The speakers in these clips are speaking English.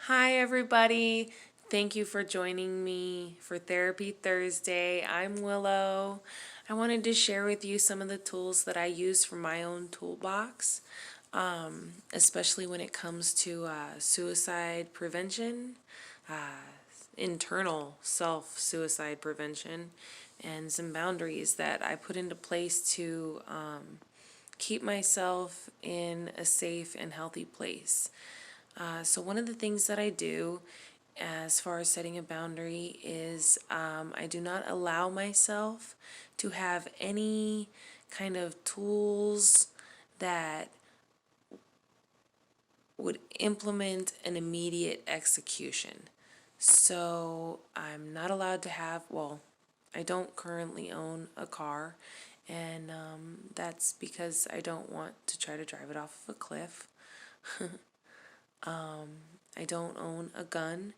Hi, everybody. Thank you for joining me for Therapy Thursday. I'm Willow. I wanted to share with you some of the tools that I use for my own toolbox, especially when it comes to suicide prevention, internal self suicide prevention, and some boundaries that I put into place to keep myself in a safe and healthy place. So one of the things that I do as far as setting a boundary is I do not allow myself to have any kind of tools that would implement an immediate execution. So I'm not allowed to have, well, I don't currently own a car, and that's because I don't want to try to drive it off of a cliff. I don't own a gun,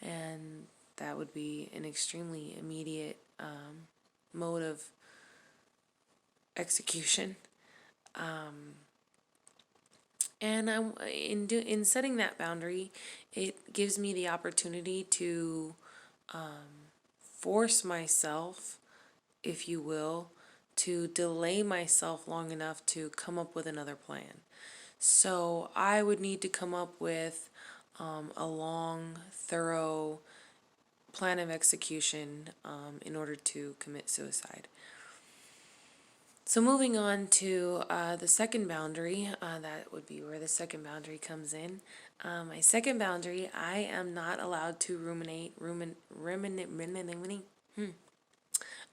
and that would be an extremely immediate mode of execution. And in setting that boundary, it gives me the opportunity to force myself, if you will, to delay myself long enough to come up with another plan. So I would need to come up with a long, thorough plan of execution in order to commit suicide. So moving on to the second boundary, that would be where the second boundary comes in. My second boundary, I am not allowed to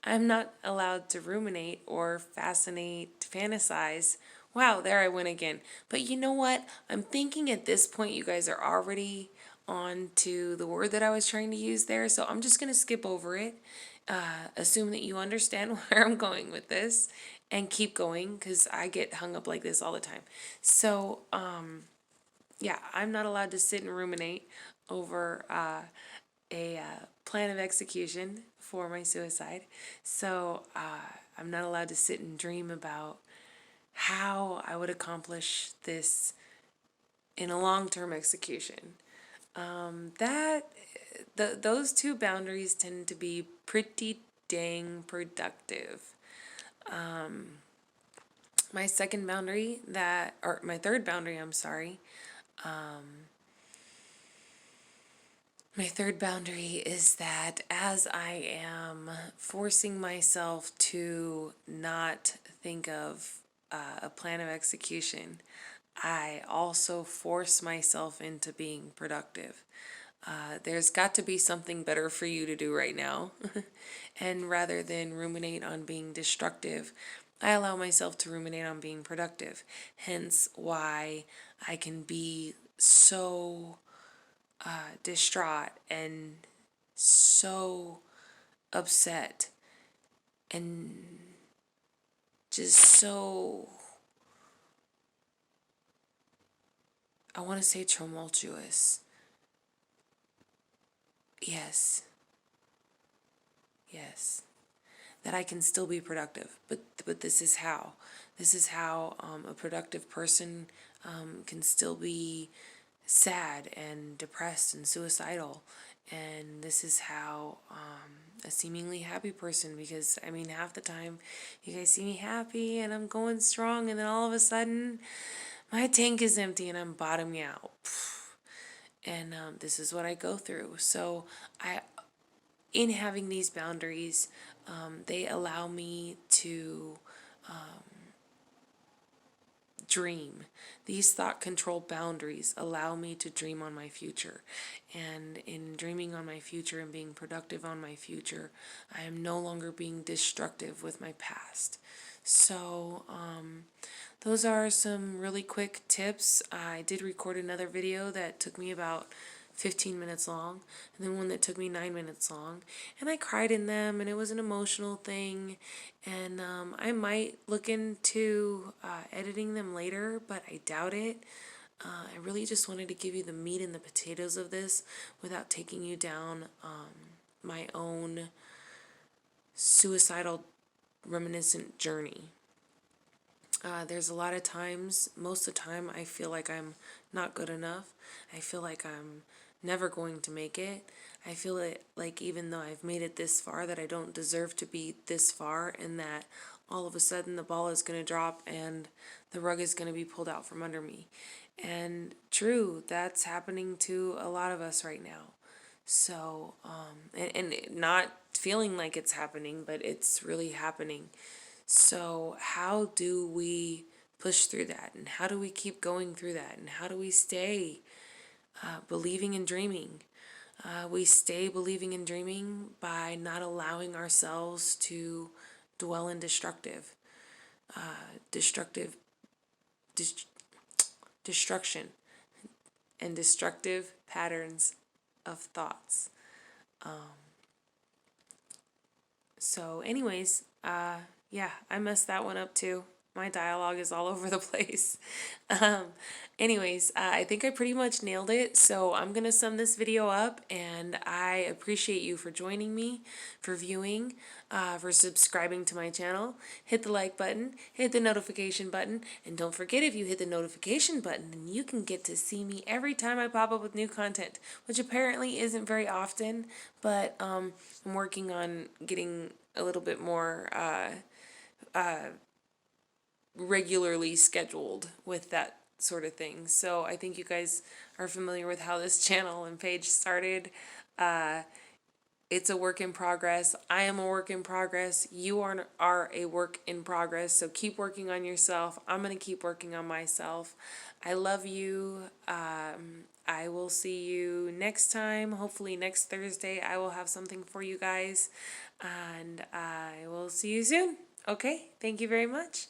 I'm not allowed to ruminate or fantasize. Wow, there I went again. But you know what? I'm thinking at this point you guys are already on to the word that I was trying to use there, so I'm just going to skip over it. Assume that you understand where I'm going with this and keep going because I get hung up like this all the time. So, yeah, I'm not allowed to sit and ruminate over a plan of execution for my suicide. So I'm not allowed to sit and dream about how I would accomplish this in a long-term execution. Those two boundaries tend to be pretty dang productive. My second boundary or my third boundary, I'm sorry. My third boundary is that as I am forcing myself to not think of a plan of execution, I also force myself into being productive. There's got to be something better for you to do right now. And rather than ruminate on being destructive, I allow myself to ruminate on being productive. Hence why I can be so distraught and so upset and just so, I want to say tumultuous. Yes, yes. That I can still be productive, but this is how. This is how a productive person can still be sad and depressed and suicidal. And this is how a seemingly happy person, because I mean, half the time you guys see me happy and I'm going strong, and then all of a sudden my tank is empty and I'm bottoming out. And this is what I go through. So in having these boundaries, they allow me to dream. These thought control boundaries allow me to dream on my future. And in dreaming on my future and being productive on my future, I am no longer being destructive with my past. So, those are some really quick tips. I did record another video that took me about 15 minutes long, and then one that took me 9 minutes long, and I cried in them, and it was an emotional thing, and I might look into editing them later, but I doubt it. I really just wanted to give you the meat and the potatoes of this without taking you down my own suicidal reminiscent journey. There's a lot of times, most of the time, I feel like I'm not good enough. I feel like I'm never going to make it. I feel it like even though I've made it this far, that I don't deserve to be this far, and that all of a sudden the ball is going to drop and the rug is going to be pulled out from under me. And true, that's happening to a lot of us right now. So, and not feeling like it's happening, but it's really happening. So, how do we push through that? And how do we keep going through that? And how do we stay believing and dreaming? We stay believing and dreaming by not allowing ourselves to dwell in destructive, dis- destruction, and destructive patterns of thoughts. So, anyways, yeah, I messed that one up too. My dialogue is all over the place. Um, anyways, I think I pretty much nailed it. So I'm going to sum this video up, and I appreciate you for joining me, for viewing, for subscribing to my channel. Hit the like button, hit the notification button, and don't forget, if you hit the notification button, then you can get to see me every time I pop up with new content, which apparently isn't very often, but I'm working on getting a little bit more regularly scheduled with that sort of thing. So I think you guys are familiar with how this channel and page started. It's a work in progress. I am a work in progress. You are a work in progress. So keep working on yourself. I'm going to keep working on myself. I love you. I will see you next time. Hopefully next Thursday I will have something for you guys. And I will see you soon. Okay? Thank you very much.